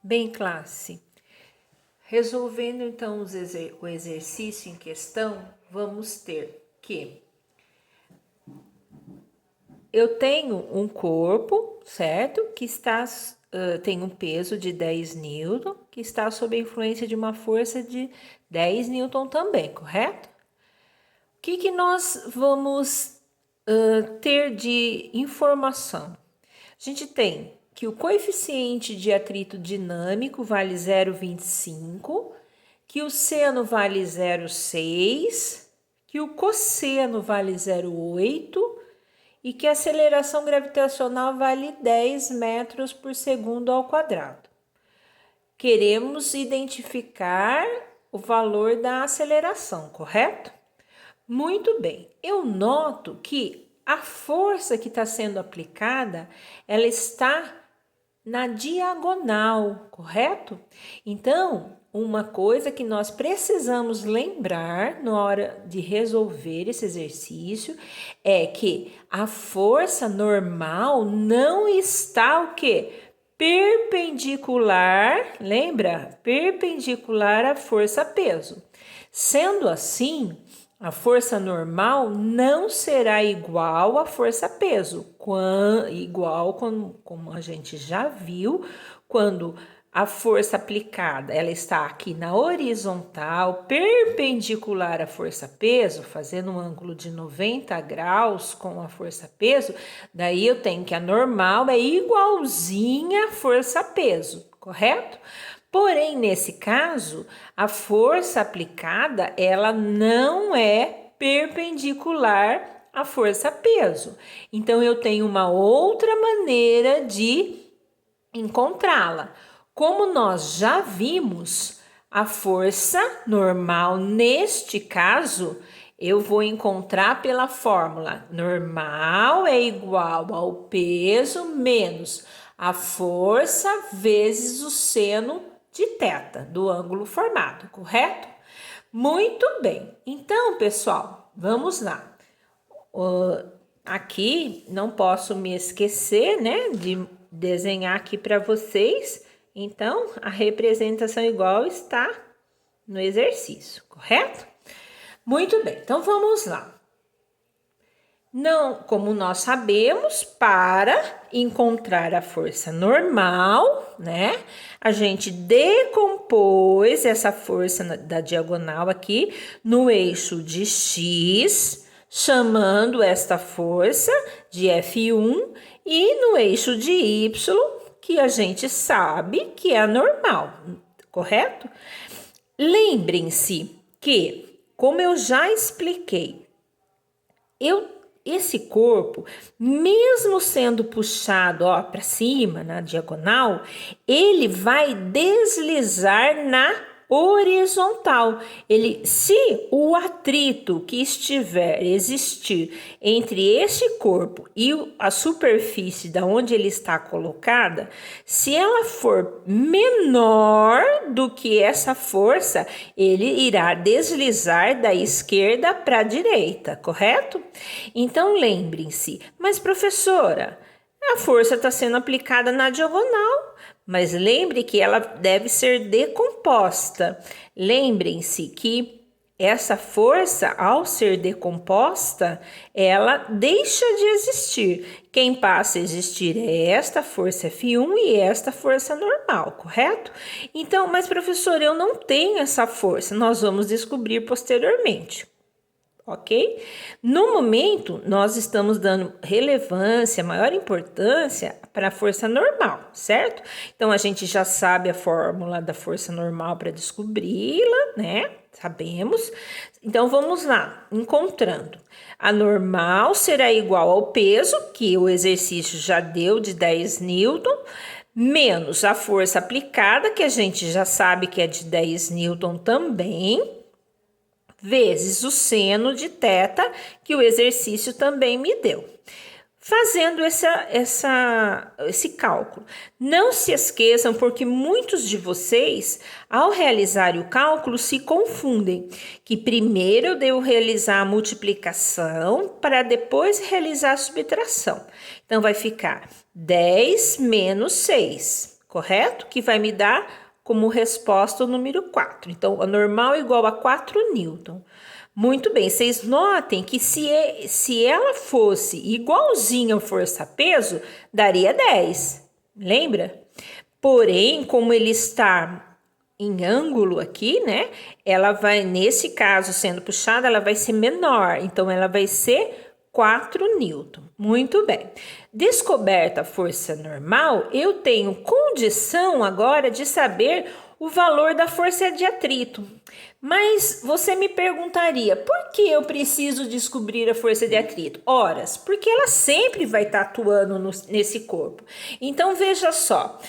Bem, classe, resolvendo então o exercício em questão, vamos ter que eu tenho um corpo, certo? Que está tem um peso de 10 newton, que está sob a influência de uma força de 10 newton também, correto? O que nós vamos ter de informação? A gente tem que o coeficiente de atrito dinâmico vale 0,25, que o seno vale 0,6, que o cosseno vale 0,8 e que a aceleração gravitacional vale 10 metros por segundo ao quadrado. Queremos identificar o valor da aceleração, correto? Muito bem, eu noto que a força que está sendo aplicada, ela está na diagonal, correto? Então, uma coisa que nós precisamos lembrar na hora de resolver esse exercício é que a força normal não está o quê? Perpendicular, lembra? Perpendicular à força-peso. Sendo assim, a força normal não será igual à força-peso, como a gente já viu, quando a força aplicada ela está aqui na horizontal, perpendicular à força-peso, fazendo um ângulo de 90 graus com a força-peso, daí eu tenho que a normal é igualzinha à força-peso, correto? Porém, nesse caso, a força aplicada, ela não é perpendicular à força-peso. Então, eu tenho uma outra maneira de encontrá-la. Como nós já vimos, a força normal, neste caso, eu vou encontrar pela fórmula normal é igual ao peso menos a força vezes o seno de θ, do ângulo formado, correto? Muito bem. Então, pessoal, vamos lá. Aqui, não posso me esquecer, né, de desenhar aqui para vocês. Então, a representação igual está no exercício, correto? Muito bem. Então, vamos lá. Não, como nós sabemos, para encontrar a força normal, né? A gente decompôs essa força da diagonal aqui no eixo de x, chamando esta força de F1, e no eixo de y, que a gente sabe que é a normal, correto? Lembrem-se que, como eu já expliquei, esse corpo, mesmo sendo puxado para cima, na diagonal, ele vai deslizar na horizontal. Se o atrito que existir entre esse corpo e a superfície da onde ele está colocada, se ela for menor do que essa força, ele irá deslizar da esquerda para a direita, correto? Então lembrem-se, mas professora, a força está sendo aplicada na diagonal, mas lembre que ela deve ser decomposta. Lembrem-se que essa força, ao ser decomposta, ela deixa de existir. Quem passa a existir é esta força F1 e esta força normal, correto? Então, mas professor, eu não tenho essa força. Nós vamos descobrir posteriormente. Ok? No momento, nós estamos dando relevância, maior importância para a força normal, certo? Então, a gente já sabe a fórmula da força normal para descobri-la, né? Sabemos. Então, vamos lá, encontrando. A normal será igual ao peso, que o exercício já deu de 10 newton, menos a força aplicada, que a gente já sabe que é de 10 newton também, vezes o seno de θ, que o exercício também me deu. Fazendo esse cálculo. Não se esqueçam, porque muitos de vocês, ao realizar o cálculo, se confundem, que primeiro eu devo realizar a multiplicação para depois realizar a subtração. Então, vai ficar 10 menos 6. correto? Que vai me dar como resposta o número 4. Então, a normal é igual a 4 newton. Muito bem, vocês notem que se ela fosse igualzinha ao força-peso, daria 10. Lembra? Porém, como ele está em ângulo aqui, né? Ela vai, nesse caso, sendo puxada, ela vai ser menor. Então, ela vai ser 4 newton. Muito bem. Descoberta a força normal, eu tenho condição agora de saber o valor da força de atrito. Mas você me perguntaria, por que eu preciso descobrir a força de atrito? Horas, porque ela sempre vai estar atuando nesse corpo. Então, veja só.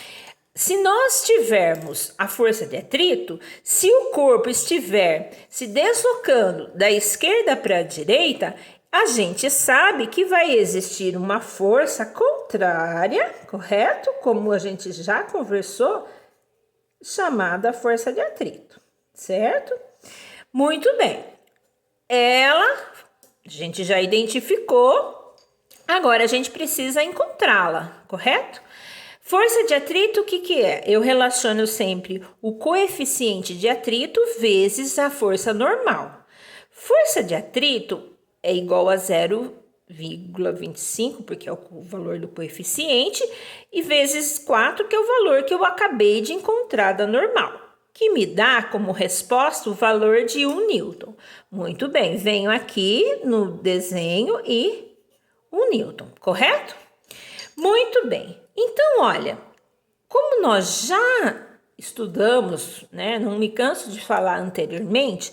Se nós tivermos a força de atrito, se o corpo estiver se deslocando da esquerda para a direita, a gente sabe que vai existir uma força contrária, correto? Como a gente já conversou, chamada força de atrito, certo? Muito bem. A gente já identificou, agora a gente precisa encontrá-la, correto? Força de atrito, o que é? Eu relaciono sempre o coeficiente de atrito vezes a força normal. Força de atrito é igual a 0,25, porque é o valor do coeficiente, e vezes 4, que é o valor que eu acabei de encontrar da normal, que me dá como resposta o valor de 1 newton. Muito bem, venho aqui no desenho e 1 newton, correto? Muito bem. Então, olha, como nós já estudamos, né, não me canso de falar anteriormente,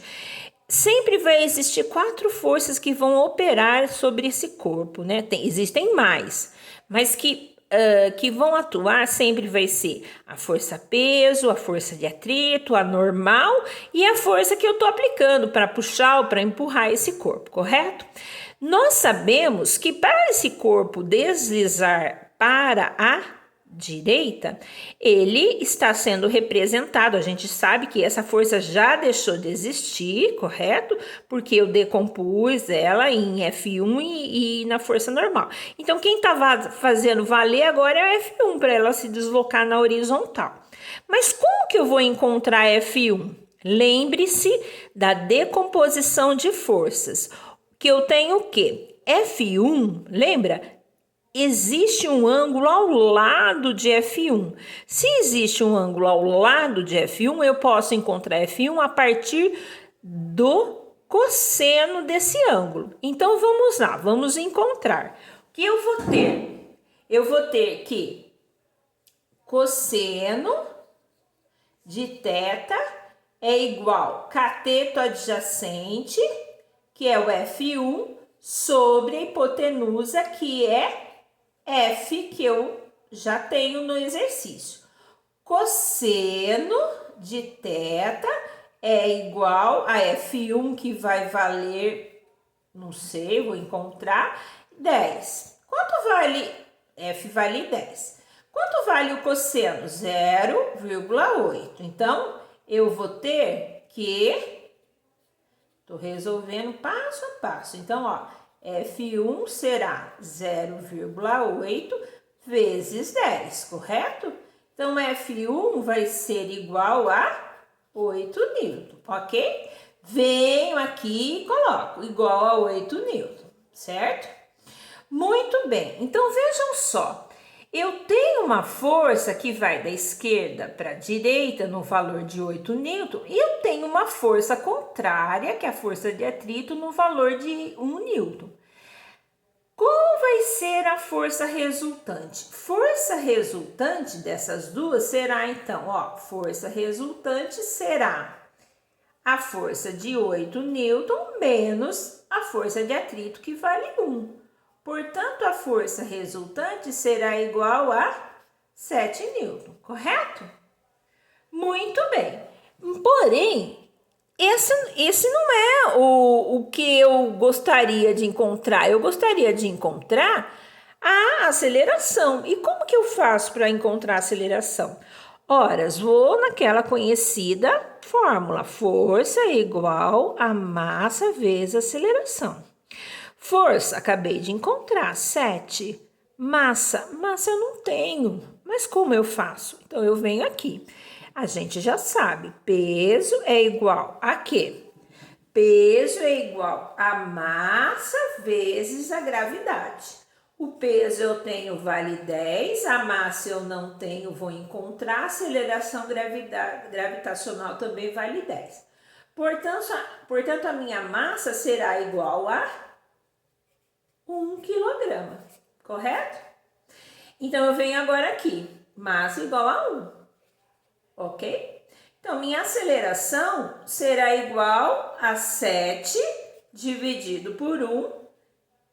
sempre vai existir 4 forças que vão operar sobre esse corpo, né? Existem mais, mas que vão atuar sempre vai ser a força-peso, a força de atrito, a normal e a força que eu estou aplicando para puxar ou para empurrar esse corpo, correto? Nós sabemos que para esse corpo deslizar para a direita, ele está sendo representado. A gente sabe que essa força já deixou de existir, correto? Porque eu decompus ela em F1 e na força normal. Então, quem está fazendo valer agora é a F1 para ela se deslocar na horizontal. Mas como que eu vou encontrar F1? Lembre-se da decomposição de forças. Que eu tenho o quê? F1, lembra? Existe um ângulo ao lado de F1. Se existe um ângulo ao lado de F1, eu posso encontrar F1 a partir do cosseno desse ângulo. Então, vamos lá, vamos encontrar. O que eu vou ter? Eu vou ter que cosseno de θ é igual cateto adjacente, que é o F1, sobre a hipotenusa, que é F, que eu já tenho no exercício. Cosseno de θ é igual a F1, que vai valer, não sei, vou encontrar, 10. Quanto vale? F vale 10. Quanto vale o cosseno? 0,8. Então, eu vou ter que... Estou resolvendo passo a passo. Então, ó... F1 será 0,8 vezes 10, correto? Então, F1 vai ser igual a 8 newton, ok? Venho aqui e coloco igual a 8 newton, certo? Muito bem, então vejam só. Eu tenho uma força que vai da esquerda para a direita no valor de 8 newton e eu tenho uma força contrária, que é a força de atrito, no valor de 1 newton. Qual vai ser a força resultante? Força resultante dessas duas será, então, ó, força resultante será a força de 8 newton menos a força de atrito, que vale 1. Portanto, a força resultante será igual a 7 newton, correto? Muito bem. Porém, esse não é o que eu gostaria de encontrar. Eu gostaria de encontrar a aceleração. E como que eu faço para encontrar a aceleração? Ora, vou naquela conhecida fórmula. Força é igual a massa vezes aceleração. Força, acabei de encontrar, 7. Massa eu não tenho. Mas como eu faço? Então, eu venho aqui. A gente já sabe, peso é igual a quê? Peso é igual a massa vezes a gravidade. O peso eu tenho vale 10, a massa eu não tenho, vou encontrar, a aceleração gravitacional também vale 10. Portanto, a minha massa será igual a 1 quilograma, correto? Então, eu venho agora aqui, massa igual a 1, ok? Então, minha aceleração será igual a 7 dividido por 1,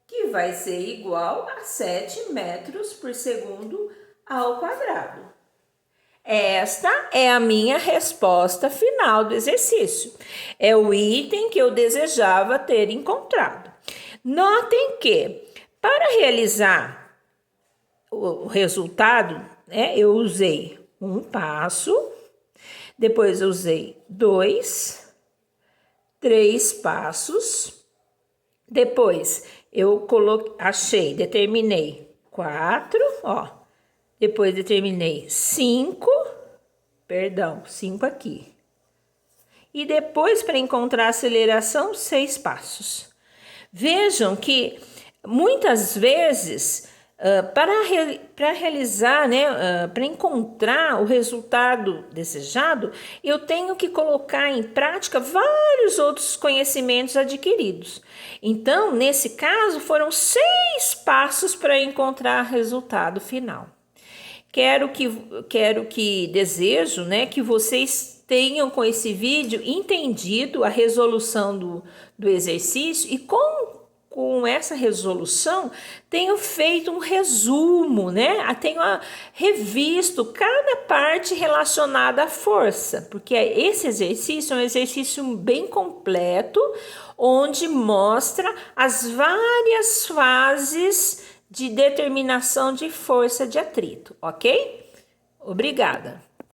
que vai ser igual a 7 metros por segundo ao quadrado. Esta é a minha resposta final do exercício. É o item que eu desejava ter encontrado. Notem que, para realizar o resultado, né, eu usei um passo, depois eu usei 2, 3 passos, depois eu determinei 4, ó. Depois determinei 5 aqui. E depois, para encontrar a aceleração, 6 passos. Vejam que muitas vezes, para realizar, né, para encontrar o resultado desejado, eu tenho que colocar em prática vários outros conhecimentos adquiridos. Então, nesse caso, foram 6 passos para encontrar o resultado final. Desejo, né, que vocês tenham com esse vídeo entendido a resolução do exercício e com essa resolução tenho feito um resumo, né? Tenho revisto cada parte relacionada à força, porque esse exercício é um exercício bem completo, onde mostra as várias fases de determinação de força de atrito, ok? Obrigada!